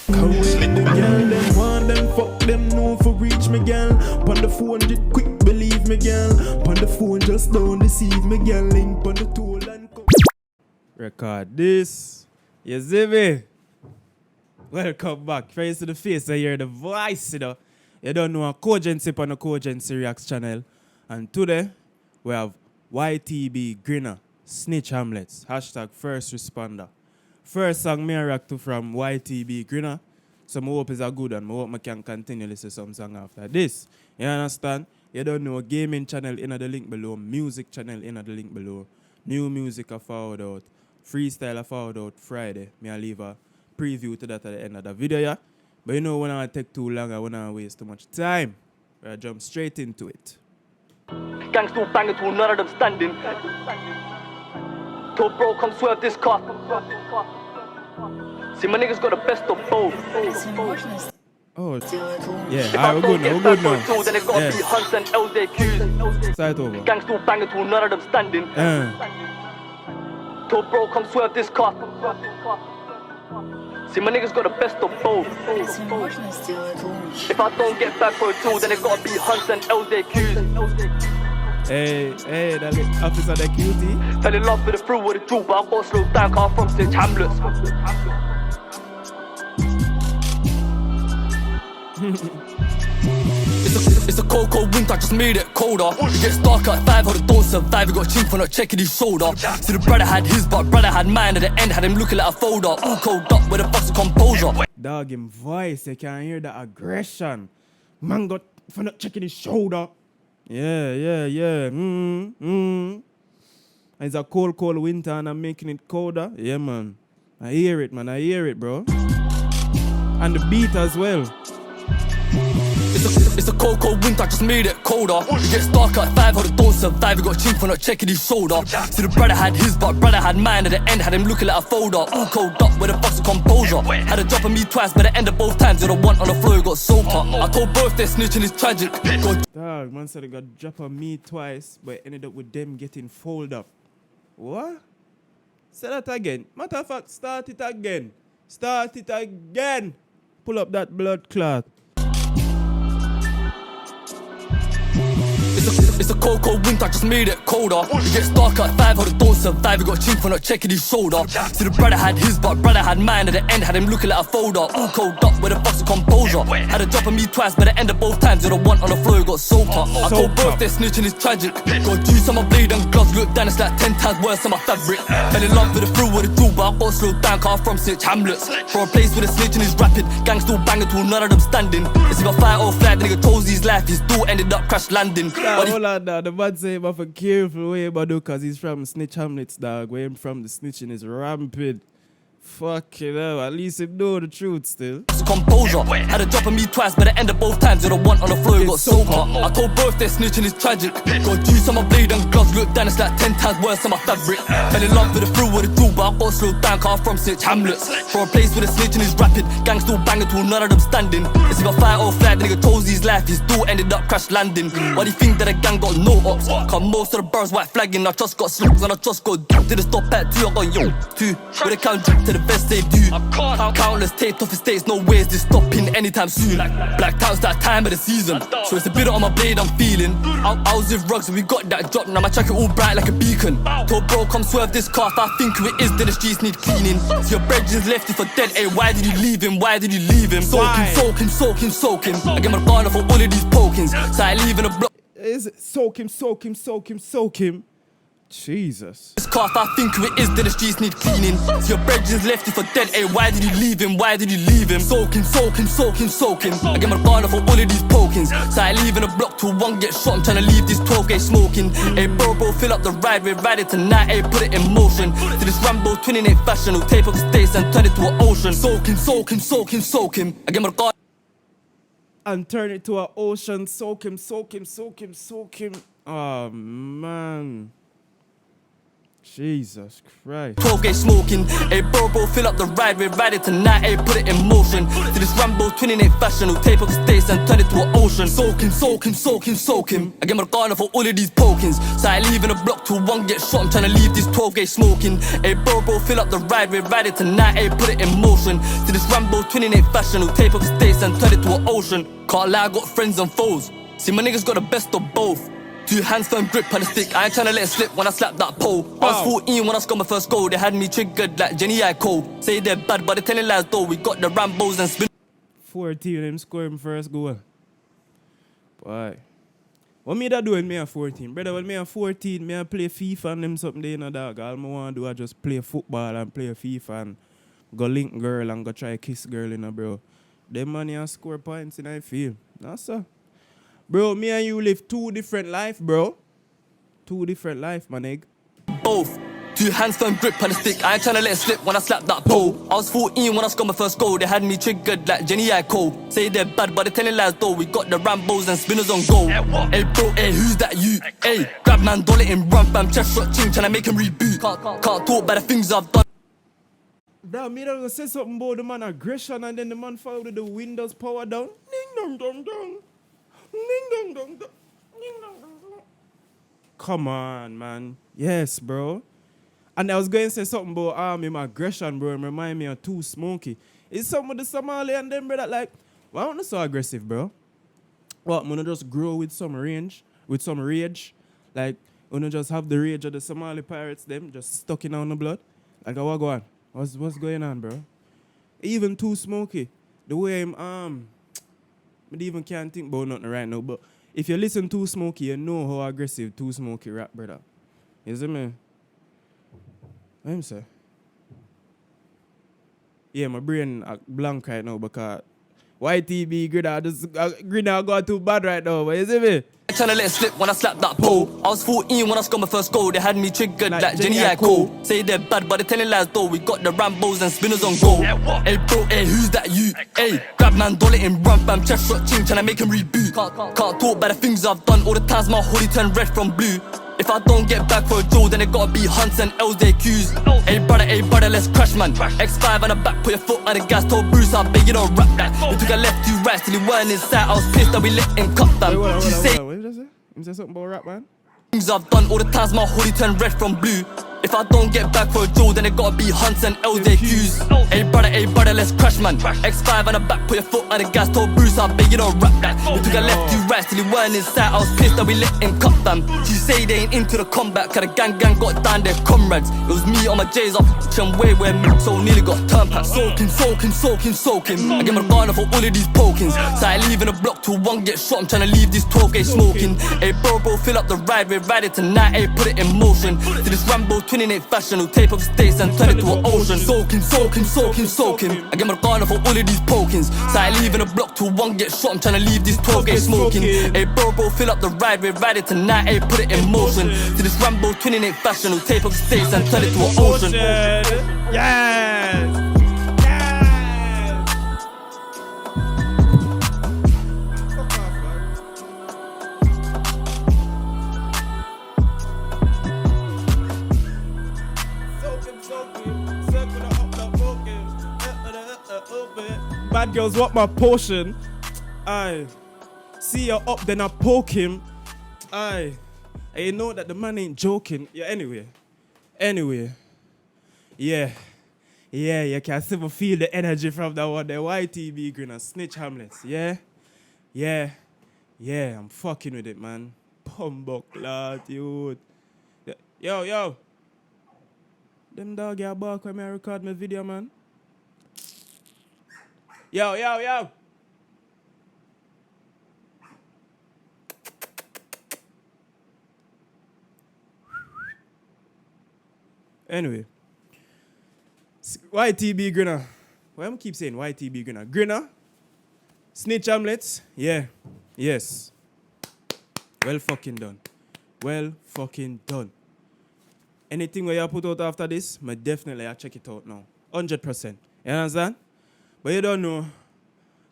Come with the girl, them want them, fuck them, no for reach me, girl. Pon the phone, just quick, believe me, girl. Pon the phone, just don't deceive me, girl. Link pon the tool and come. Record this. You see me? Welcome back. Face to the face, I hear the voice, you know. You don't know a Cogency on the Cogency Reacts channel. And today, we have YTB Grinner, Snitch Hamlets, hashtag first responder. First song me react to from YTB Grinner. So I hope it's a good one. I hope I can continue listen to some song after this. You understand? You don't know gaming channel in the link below, music channel in the link below. New music I forward out. Freestyle I forward out Friday. Me I leave a preview to that at the end of the video, yeah? But you know when I take too long, I wanna waste too much time. I jump straight into it. Gang still banging to none of them standing. Told bro, come swerve this car. See, my niggas got the best of both. Oh, yeah, alright, we're good now, we're good now. Then it gotta be Hunts and LJQs. Start over. Gang still banging to none of them standing. Told bro, come swerve this car. See, my niggas got the best of both. If I don't get back for a tool, then it gotta be Hunts and LJQs. Hey, that officer, that cutie. Fell in love with the fruit with the jewel, but I got slow down, car from Snitch Hamlets. It's a cold, cold winter, just made it colder. It gets dark at 5, how don't survive. You got cheap for not checking his shoulder. See, the brother had his, but brother had mine. At the end, had him looking like a folder. All cold up with a fuck's composure. Dog, him voice, you can hear the aggression. Man got for not checking his shoulder. Yeah. It's a cold, cold winter and I'm making it colder. Yeah, man. I hear it, man. I hear it, bro. And the beat as well. It's a cold, cold winter, just made it colder. It gets dark at 5, how don't survive. You got cheap for not checking his shoulder. See, the brother had his, but brother had mine. At the end, had him looking like a folder. All cold up with a fuck's composure. Had a drop on me twice, but the end of both times, you're the one on the floor, you got soaked up. I told both they're snitching is tragic. Dog, man said they got drop on me twice, but it ended up with them getting folded up. What? Say that again. Matter of fact, start it again. Start it again. Pull up that clot. It's a cold, cold winter, just made it colder. It gets dark at 5, how don't survive. You got cheap for not checking his shoulder. See, the brother had his, but brother had mine. At the end, had him looking like a folder. All cold up with a fuck's composure. Had a drop on me twice, but the end of both times, you're the one on the floor, you got soaked up. I told both they're snitching is tragic. Got juice on my blade and gloves, look down, it's like 10 times worse on my fabric. Fell in love with the fruit with the jewel, but I got slowed down, car from Snitch Hamlets. For a place where the snitching is rapid, gang still banging till none of them standing. It's either fight or flight, the nigga chose his life, his door ended up crash landing. Hold on now, the man say him have a careful way about do cause he's from Snitch Hamlets, dog. Where him from the snitching is rampant. Fucking hell, at least him know the truth still. Composure, had a drop on me twice, but the end of both times, you're the one on the floor, you got soaked up. I told both they're snitching is tragic. Got juice on my blade and gloves, look down, it's like 10 times worse on my fabric. Fell in love with the fruit with the jewel, but I got slowed down, car from Snitch Hamlets. For a place where the snitching is rapid, gang still banging till none of them standing. It's either fight or flight, the nigga chose his life, his door ended up crash landing. Why do you think that the gang got no ops? Cause most of the bars white flagging, I just got slugs and I just got duped. Didn't stop at 2, I got yo, 2. With a count drip to the best they do. Countless taped off the states, no ways this stopping anytime soon. Black out's that time of the season, so it's a bit on my blade I'm feeling. I was with rugs and we got that drop, now my jacket all bright like a beacon. Told bro come swerve this car, if I think who it is then the streets need cleaning. So your brethren's left you for dead, hey why did you leave him, why did you leave him? Soak him. I get my gun off of all of these pokings, so I leave in a block. Is it soak him? Jesus. This car, if I think who it is, then the streets need cleaning. So your brethren's left you for dead, hey why did you leave him, why did you leave him? Soak him. I get my gun off of all of these pokings, so I leave in a block till one gets shot. I'm trying to leave this 12 gauge smoking. Hey bro, fill up the ride, we ride it tonight, hey put it in motion. To this Rambo 28 fashion, we'll tape up the states and turn it to an ocean. Soak him. I get my gun and turn it to an ocean. Soak him. Oh man. Jesus Christ. 12 gauge smoking. Hey, bro, fill up the ride. We're riding tonight. Hey, put it in motion. To this Rambo twinning ain't fashion. We'll tape up the states and turn it to an ocean. Soak him. I get my garner for all of these pokings. So I leave in a block till one get shot. I'm trying to leave this 12 gauge smoking. Hey, bro, fill up the ride. We're riding tonight. Hey, put it in motion. To this Rambo twinning ain't fashion. We'll tape up the states and turn it to an ocean. Can't lie, I got friends and foes. See, my niggas got the best of both. 2 hands firm grip on the stick. I ain't tryna let it slip when I slap that pole. I was 14 when I scored my first goal. They had me triggered like Jenny Icole. Say they're bad, but they're telling lies though. We got the Rambos and spin. 14 them scored my first goal. Boy. What me that doing me at 14? Brother, when me at 14, me I play FIFA and them something they know dog. All I want to do I just play football and play FIFA and go link girl and go try kiss girl in a bro. Them money and score points in I feel. That's so. Bro, me and you live 2 different life, bro. 2 different life, my nigga. Both. 2 hands firm grip on the stick. I ain't tryna let it slip when I slap that pole. I was 14 when I scored my first goal. They had me triggered like Jenny Icole. Say they're bad, but they're telling lies though. We got the Rambos and spinners on goal. Hey bro, hey, who's that you? Hey, grab man, dollar in run, bam, chest shot, ching, tryna make him reboot. Can't talk about the things I've done. Bro, me that say something about the man aggression and then the man fall with the windows power down. Ding dong dong dong. Ding dong dong dong. Ding dong dong dong. Come on, man. Yes, bro. And I was going to say something about my aggression, bro, and remind me of Too Smoky. It's some of the Somali and them, bro, that like, why aren't you so aggressive, bro? What, I'm gonna just grow with some range, with some rage? Like, I'm gonna just have the rage of the Somali pirates, them, just stuck in on the blood? Like, what go on? What's going on, bro? Even Too Smoky, the way I'm, I even can't think about nothing right now, but if you listen to Smokey, you know how aggressive Too Smoky rap, brother. You see me? What him say? Yeah, my brain blank right now because YTB Grinner got too bad right now, but you see me? Tryna let it slip when I slap that pole. I was 14 when I scored my first goal. They had me triggered like Jenny Icole. Say they're bad, but they're telling lies though. We got the Rambos and spinners on goal. Hey bro, hey, who's that you? Hey, grab man, dollar in run, bam, chest shot, ching, tryna make him reboot. Can't talk about the things I've done. All the times my hoodie turned red from blue. If I don't get back for a Joe, then it gotta be Hunts and LJQs. Hey brother, let's crash man. X5 on the back, put your foot on the gas. Told Bruce, I beg you don't rap that. He took a left, 2 rights till he weren't inside. I was pissed that we let him cut them. What did you say? You say something about rap, man? Things I've done, all the times my hoodie turned red from blue. If I don't get back for a Joe, then it gotta be Hunts and LJQs. Hey brother, let's crash man. X5 on the back, put your foot on the gas. Told Bruce, I beg you don't rap that. He took a left, 2 rights till he weren't inside. I was pissed that we let him cut them. She say they ain't into the combat, cause the gang got down their comrades. It was me on my J's off and way where me, so nearly got turned back. Soaking. I get my garner for all of these pokings. So I leave in a block till one get shot. I'm tryna leave this 12 gauge smoking. Hey bro, fill up the ride, we're riding tonight. Hey, put it in motion. To this Rambo twinning ain't fashion. We'll tape up states and turn it to an ocean. Soaking. I get my garner for all of these pokings. So I leave in a block till one get shot. I'm tryna leave this 12 gauge smoking. Hey bro, fill up the ride, we're riding tonight. Hey, put it in motion. To this Rambo twinning ain't fashion. We'll tape up states and turn it to an ocean. Yes. Bad girls want my portion. Aye. See you up, then I poke him. Aye. And you know that the man ain't joking. Yeah, anyway. Yeah, you can still feel the energy from that one. The YTB Grinner, Snitch Hamlets. Yeah, I'm fucking with it, man. Pumbuck lad, dude. Yo. Them dog ya bark when I record my video, man. Yo. Anyway. YTB Grinner. Why am I keep saying YTB Grinner? Grinner? Snitch Hamlets? Yeah. Yes. Well fucking done. Anything where you put out after this, I definitely check it out now. 100%. You understand? But you don't know.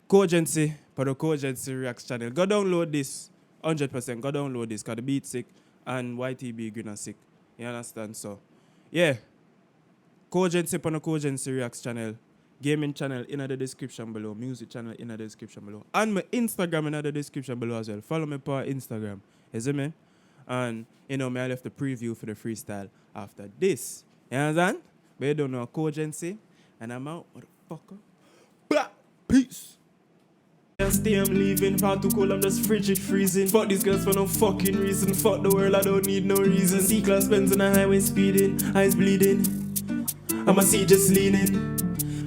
Cogency for the Cogency Reacts channel. Go download this. 100%. Go download this because the beat sick and YTB Grinner sick. You understand? So, Yeah. Cogency on the Cogency Reacts channel. Gaming channel in the description below. Music channel in the description below. And my Instagram in the description below as well. Follow me per Instagram. You see me? And, you know, I left the preview for the freestyle after this. You understand? But you don't know Cogency. And I'm out, motherfucker. Blah! Peace! Stay, I'm leaving. Far too cold, I'm just frigid freezing. Fuck these girls for no fucking reason. Fuck the world, I don't need no reason. C-class Benz on the highway speeding. Eyes bleeding. I'ma see just leaning.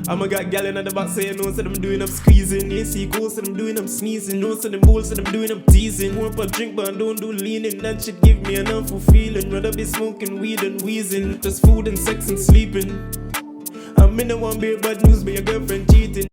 I'ma got gal in the back saying no, said I'm doing up squeezing. You see ghosts, said I'm doing up sneezing. No, said them bulls, said I'm doing up teasing. More per drink, but I don't do leaning. That shit give me an awful feeling. Rather be smoking weed and wheezing. Just food and sex and sleeping. I'm in the one beer bad news, but your girlfriend cheating.